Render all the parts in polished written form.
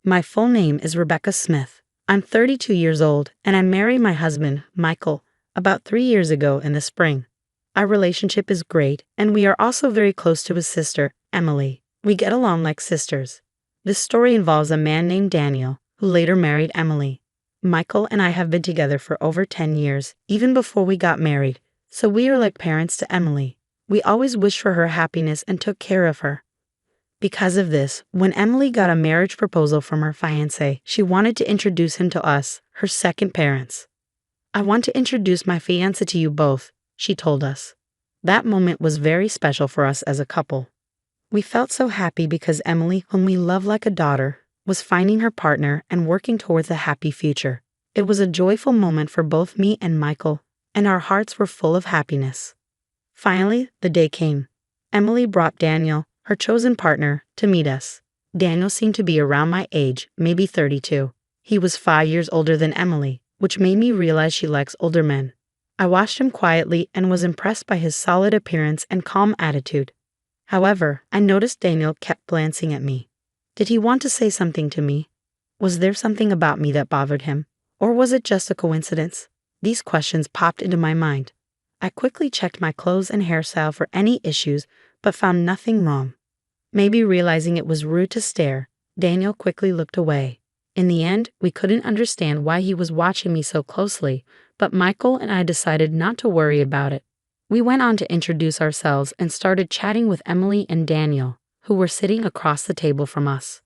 My full name is Rebecca Smith. I'm 32 years old, and I married my husband, Michael, about 3 years ago in the spring. Our relationship is great, and we are also very close to his sister, Emily. We get along like sisters. This story involves a man named Daniel, who later married Emily. Michael and I have been together for over 10 years, even before we got married, so we are like parents to Emily. We always wished for her happiness and took care of her. Because of this, when Emily got a marriage proposal from her fiance, she wanted to introduce him to us, her second parents. "I want to introduce my fiance to you both," she told us. That moment was very special for us as a couple. We felt so happy because Emily, whom we love like a daughter, was finding her partner and working towards a happy future. It was a joyful moment for both me and Michael, and our hearts were full of happiness. Finally, the day came. Emily brought Daniel, her chosen partner, to meet us. Daniel seemed to be around my age, maybe 32. He was 5 years older than Emily, which made me realize she likes older men. I watched him quietly and was impressed by his solid appearance and calm attitude. However, I noticed Daniel kept glancing at me. Did he want to say something to me? Was there something about me that bothered him? Or was it just a coincidence? These questions popped into my mind. I quickly checked my clothes and hairstyle for any issues, but found nothing wrong. Maybe realizing it was rude to stare, Daniel quickly looked away. In the end, we couldn't understand why he was watching me so closely, but Michael and I decided not to worry about it. We went on to introduce ourselves and started chatting with Emily and Daniel, who were sitting across the table from us.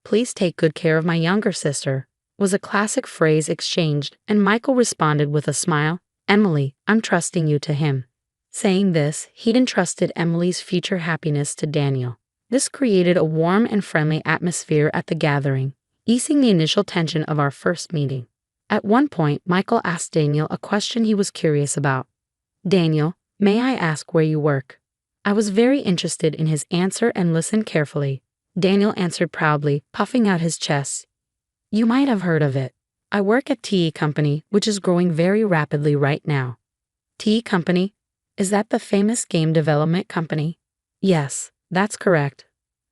"Please take good care of my younger sister," was a classic phrase exchanged, and Michael responded with a smile, "Emily, I'm trusting you to him." Saying this, he'd entrusted Emily's future happiness to Daniel. This created a warm and friendly atmosphere at the gathering, easing the initial tension of our first meeting. At one point, Michael asked Daniel a question he was curious about. "Daniel, may I ask where you work?" I was very interested in his answer and listened carefully. Daniel answered proudly, puffing out his chest. "You might have heard of it. I work at TE Company, which is growing very rapidly right now." "TE Company? Is that the famous game development company?" "Yes, that's correct.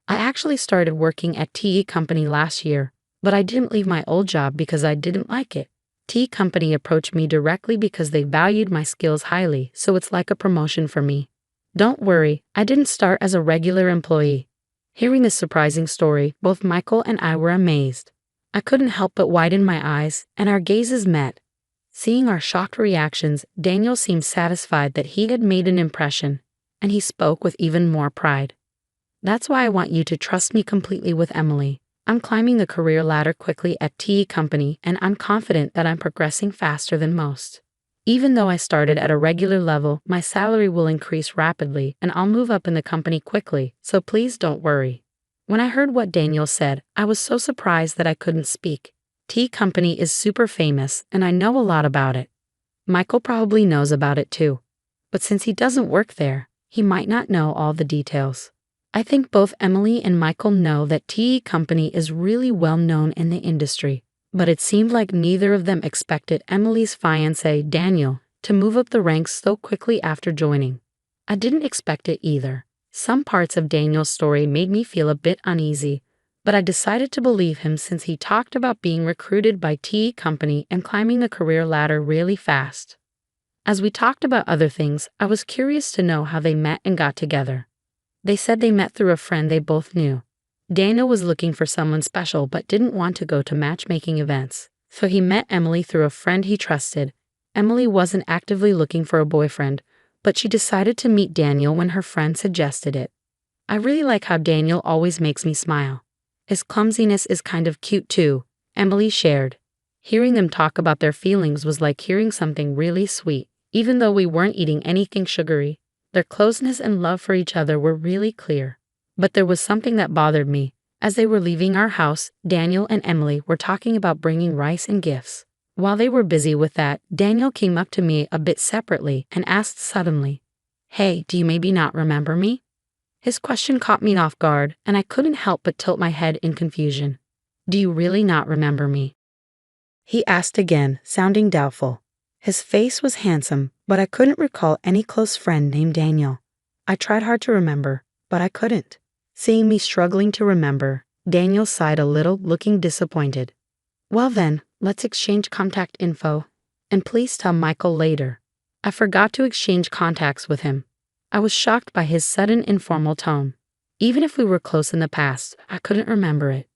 I actually started working at TE Company last year, but I didn't leave my old job because I didn't like it. TE Company approached me directly because they valued my skills highly, so it's like a promotion for me. Don't worry, I didn't start as a regular employee." Hearing this surprising story, both Michael and I were amazed. I couldn't help but widen my eyes, and our gazes met. Seeing our shocked reactions, Daniel seemed satisfied that he had made an impression, and he spoke with even more pride. "That's why I want you to trust me completely with Emily. I'm climbing the career ladder quickly at TE Company, and I'm confident that I'm progressing faster than most. Even though I started at a regular level, my salary will increase rapidly, and I'll move up in the company quickly, so please don't worry." When I heard what Daniel said, I was so surprised that I couldn't speak. TE Company is super famous, and I know a lot about it. Michael probably knows about it too. But since he doesn't work there, he might not know all the details. I think both Emily and Michael know that TE Company is really well known in the industry, but it seemed like neither of them expected Emily's fiance, Daniel, to move up the ranks so quickly after joining. I didn't expect it either. Some parts of Daniel's story made me feel a bit uneasy, but I decided to believe him since he talked about being recruited by TE Company and climbing the career ladder really fast. As we talked about other things, I was curious to know how they met and got together. They said they met through a friend they both knew. Daniel was looking for someone special but didn't want to go to matchmaking events, so he met Emily through a friend he trusted. Emily wasn't actively looking for a boyfriend, but she decided to meet Daniel when her friend suggested it. I really like how Daniel always makes me smile. His clumsiness is kind of cute too, Emily shared. Hearing them talk about their feelings was like hearing something really sweet, even though we weren't eating anything sugary. Their closeness and love for each other were really clear. But there was something that bothered me. As they were leaving our house, Daniel and Emily were talking about bringing rice and gifts. While they were busy with that, Daniel came up to me a bit separately and asked suddenly, "Hey, do you maybe not remember me?" His question caught me off guard, and I couldn't help but tilt my head in confusion. "Do you really not remember me?" he asked again, sounding doubtful. His face was handsome, but I couldn't recall any close friend named Daniel. I tried hard to remember, but I couldn't. Seeing me struggling to remember, Daniel sighed a little, looking disappointed. Well then, let's exchange contact info. And please tell Michael later. I forgot to exchange contacts with him. I was shocked by his sudden informal tone. Even if we were close in the past, I couldn't remember it.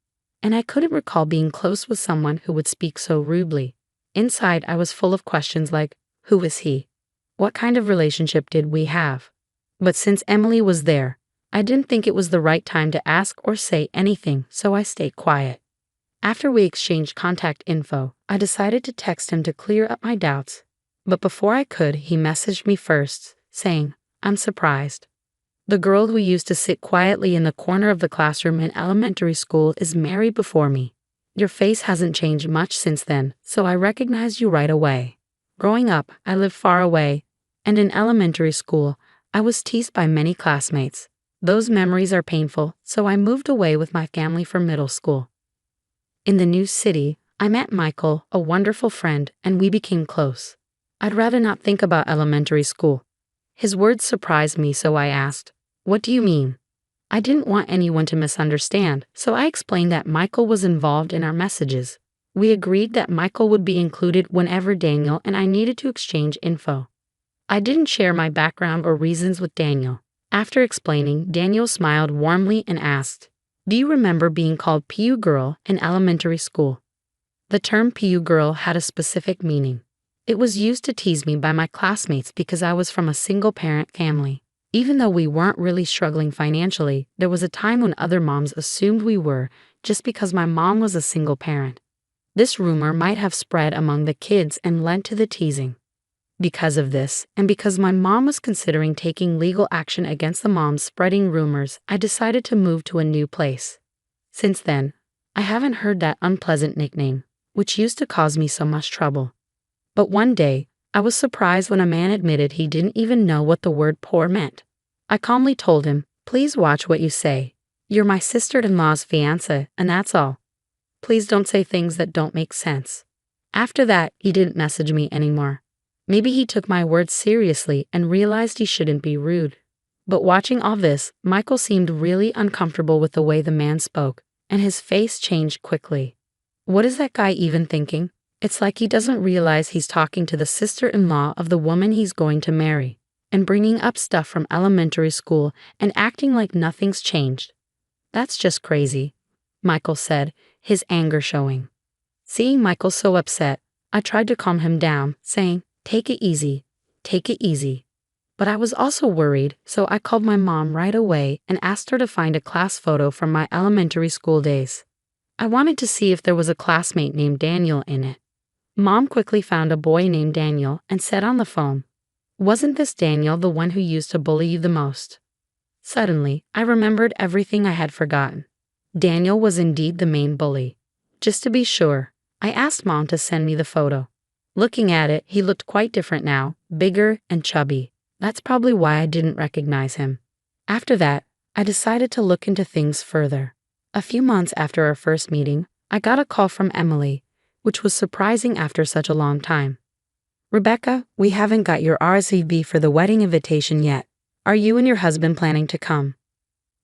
And I couldn't recall being close with someone who would speak so rudely. Inside, I was full of questions like, who is he? What kind of relationship did we have? But since Emily was there, I didn't think it was the right time to ask or say anything, so I stayed quiet. After we exchanged contact info, I decided to text him to clear up my doubts. But before I could, he messaged me first, saying, I'm surprised. The girl who used to sit quietly in the corner of the classroom in elementary school is married before me. Your face hasn't changed much since then, so I recognized you right away. Growing up, I lived far away, and in elementary school, I was teased by many classmates. Those memories are painful, so I moved away with my family for middle school. In the new city, I met Michael, a wonderful friend, and we became close. I'd rather not think about elementary school. His words surprised me, so I asked, what do you mean? I didn't want anyone to misunderstand, so I explained that Michael was involved in our messages. We agreed that Michael would be included whenever Daniel and I needed to exchange info. I didn't share my background or reasons with Daniel. After explaining, Daniel smiled warmly and asked, do you remember being called PU girl in elementary school? The term PU girl had a specific meaning. It was used to tease me by my classmates because I was from a single-parent family. Even though we weren't really struggling financially, there was a time when other moms assumed we were just because my mom was a single parent. This rumor might have spread among the kids and led to the teasing. Because of this, and because my mom was considering taking legal action against the moms spreading rumors, I decided to move to a new place. Since then, I haven't heard that unpleasant nickname, which used to cause me so much trouble. But one day, I was surprised when a man admitted he didn't even know what the word poor meant. I calmly told him, please watch what you say. You're my sister-in-law's fiance, and that's all. Please don't say things that don't make sense. After that, he didn't message me anymore. Maybe he took my words seriously and realized he shouldn't be rude. But watching all this, Michael seemed really uncomfortable with the way the man spoke, and his face changed quickly. What is that guy even thinking? It's like he doesn't realize he's talking to the sister-in-law of the woman he's going to marry, and bringing up stuff from elementary school and acting like nothing's changed. That's just crazy, Michael said, his anger showing. Seeing Michael so upset, I tried to calm him down, saying, take it easy, take it easy. But I was also worried, so I called my mom right away and asked her to find a class photo from my elementary school days. I wanted to see if there was a classmate named Daniel in it. Mom quickly found a boy named Daniel and said on the phone, wasn't this Daniel the one who used to bully you the most? Suddenly, I remembered everything I had forgotten. Daniel was indeed the main bully. Just to be sure, I asked Mom to send me the photo. Looking at it, he looked quite different now, bigger and chubby. That's probably why I didn't recognize him. After that, I decided to look into things further. A few months after our first meeting, I got a call from Emily, which was surprising after such a long time. Rebecca, we haven't got your RSVP for the wedding invitation yet. Are you and your husband planning to come?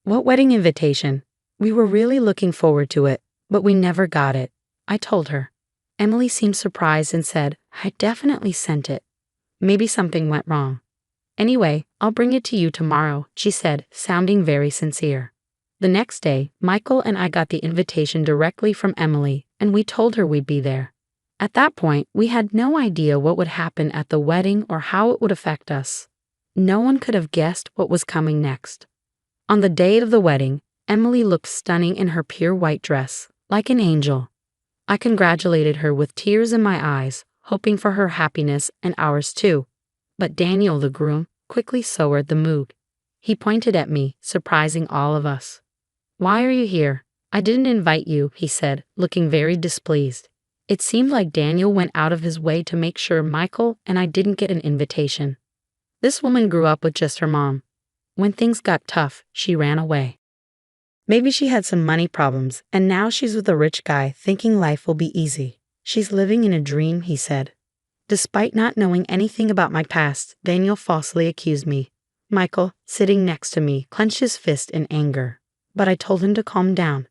What wedding invitation? We were really looking forward to it, but we never got it, I told her. Emily seemed surprised and said, I definitely sent it. Maybe something went wrong. Anyway, I'll bring it to you tomorrow, she said, sounding very sincere. The next day, Michael and I got the invitation directly from Emily, and we told her we'd be there. At that point, we had no idea what would happen at the wedding or how it would affect us. No one could have guessed what was coming next. On the day of the wedding, Emily looked stunning in her pure white dress, like an angel. I congratulated her with tears in my eyes, hoping for her happiness and ours too. But Daniel, the groom, quickly soured the mood. He pointed at me, surprising all of us. Why are you here? I didn't invite you, he said, looking very displeased. It seemed like Daniel went out of his way to make sure Michael and I didn't get an invitation. This woman grew up with just her mom. When things got tough, she ran away. Maybe she had some money problems, and now she's with a rich guy thinking life will be easy. She's living in a dream, he said. Despite not knowing anything about my past, Daniel falsely accused me. Michael, sitting next to me, clenched his fist in anger. But I told him to calm down.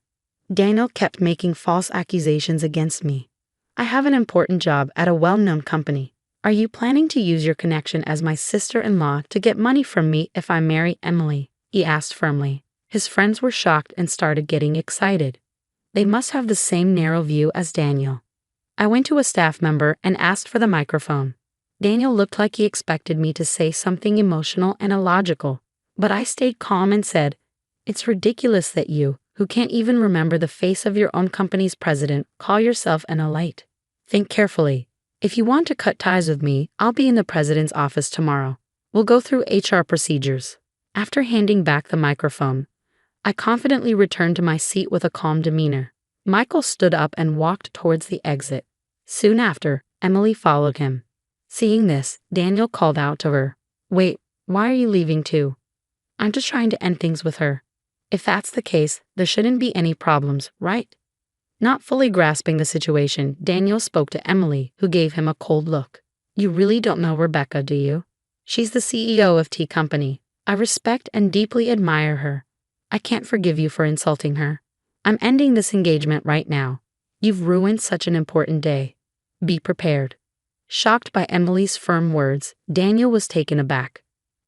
Daniel kept making false accusations against me. I have an important job at a well-known company. Are you planning to use your connection as my sister-in-law to get money from me if I marry Emily? He asked firmly. His friends were shocked and started getting excited. They must have the same narrow view as Daniel. I went to a staff member and asked for the microphone. Daniel looked like he expected me to say something emotional and illogical, but I stayed calm and said, "It's ridiculous that you, who can't even remember the face of your own company's president, call yourself an elite. Think carefully. If you want to cut ties with me, I'll be in the president's office tomorrow. We'll go through HR procedures." After handing back the microphone, I confidently returned to my seat with a calm demeanor. Michael stood up and walked towards the exit. Soon after, Emily followed him. Seeing this, Daniel called out to her, "Wait, why are you leaving too?" "I'm just trying to end things with her." "If that's the case, there shouldn't be any problems, right?" Not fully grasping the situation, Daniel spoke to Emily, who gave him a cold look. "You really don't know Rebecca, do you? She's the CEO of T Company. I respect and deeply admire her. I can't forgive you for insulting her. I'm ending this engagement right now. You've ruined such an important day. Be prepared." Shocked by Emily's firm words, Daniel was taken aback.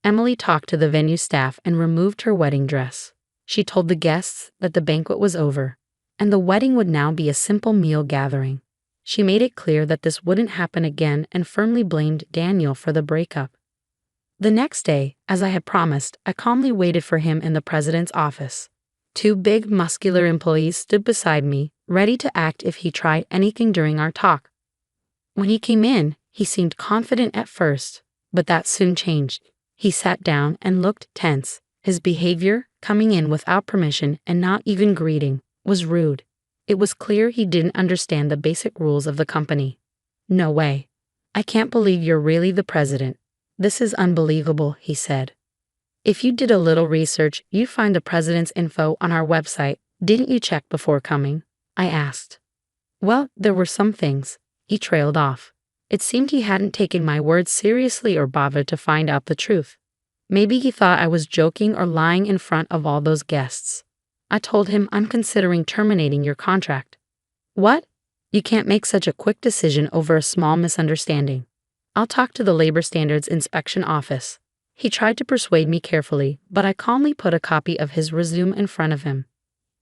Emily talked to the venue staff and removed her wedding dress. She told the guests that the banquet was over, and the wedding would now be a simple meal gathering. She made it clear that this wouldn't happen again and firmly blamed Daniel for the breakup. The next day, as I had promised, I calmly waited for him in the president's office. Two big, muscular employees stood beside me, ready to act if he tried anything during our talk. When he came in, he seemed confident at first, but that soon changed. He sat down and looked tense. His behavior, coming in without permission and not even greeting, was rude. It was clear he didn't understand the basic rules of the company. "No way. I can't believe you're really the president. This is unbelievable," he said. "If you did a little research, you'd find the president's info on our website. Didn't you check before coming?" I asked. "Well, there were some things." He trailed off. It seemed he hadn't taken my words seriously or bothered to find out the truth. Maybe he thought I was joking or lying in front of all those guests. I told him I'm considering terminating your contract. "What? You can't make such a quick decision over a small misunderstanding. I'll talk to the Labor Standards Inspection Office." He tried to persuade me carefully, but I calmly put a copy of his resume in front of him.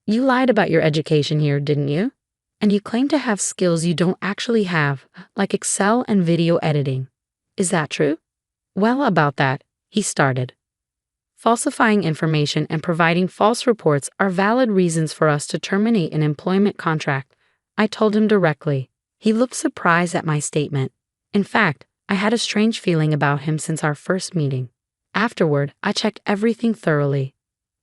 "You lied about your education here, didn't you? And you claim to have skills you don't actually have, like Excel and video editing. Is that true?" "Well, about that," he started. "Falsifying information and providing false reports are valid reasons for us to terminate an employment contract," I told him directly. He looked surprised at my statement. In fact, I had a strange feeling about him since our first meeting. Afterward, I checked everything thoroughly.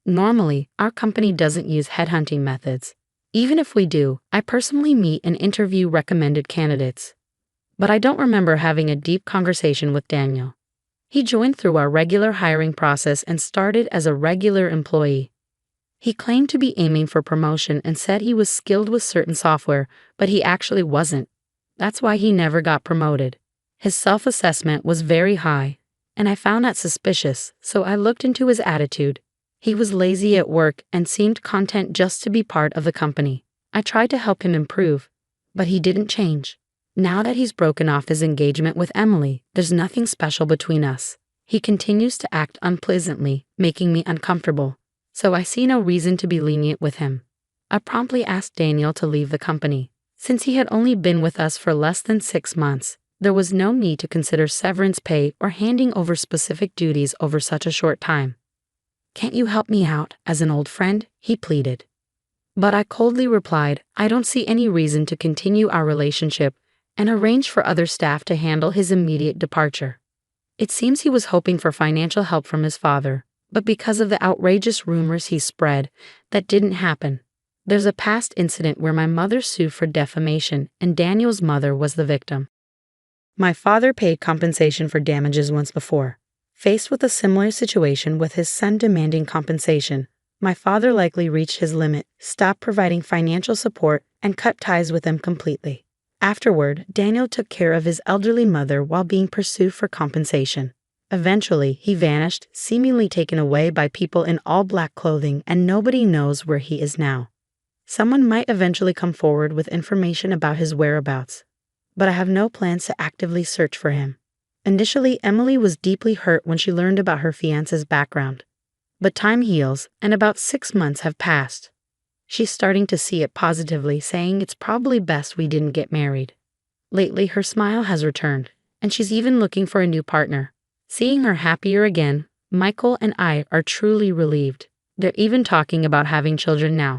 Normally, our company doesn't use headhunting methods. Even if we do, I personally meet and interview recommended candidates. But I don't remember having a deep conversation with Daniel. He joined through our regular hiring process and started as a regular employee. He claimed to be aiming for promotion and said he was skilled with certain software, but he actually wasn't. That's why he never got promoted. His self-assessment was very high, and I found that suspicious, so I looked into his attitude. He was lazy at work and seemed content just to be part of the company. I tried to help him improve, but he didn't change. Now that he's broken off his engagement with Emily, there's nothing special between us. He continues to act unpleasantly, making me uncomfortable, so I see no reason to be lenient with him. I promptly asked Daniel to leave the company. Since he had only been with us for less than 6 months, there was no need to consider severance pay or handing over specific duties over such a short time. "Can't you help me out as an old friend?" he pleaded. But I coldly replied, I don't see any reason to continue our relationship, and arranged for other staff to handle his immediate departure. It seems he was hoping for financial help from his father, but because of the outrageous rumors he spread, that didn't happen. There's a past incident where my mother sued for defamation, and Daniel's mother was the victim. My father paid compensation for damages once before. Faced with a similar situation with his son demanding compensation, my father likely reached his limit, stopped providing financial support, and cut ties with him completely. Afterward, Daniel took care of his elderly mother while being pursued for compensation. Eventually, he vanished, seemingly taken away by people in all black clothing, and nobody knows where he is now. Someone might eventually come forward with information about his whereabouts, but I have no plans to actively search for him. Initially, Emily was deeply hurt when she learned about her fiance's background. But time heals, and about 6 months have passed. She's starting to see it positively, saying it's probably best we didn't get married. Lately, her smile has returned, and she's even looking for a new partner. Seeing her happier again, Michael and I are truly relieved. They're even talking about having children now.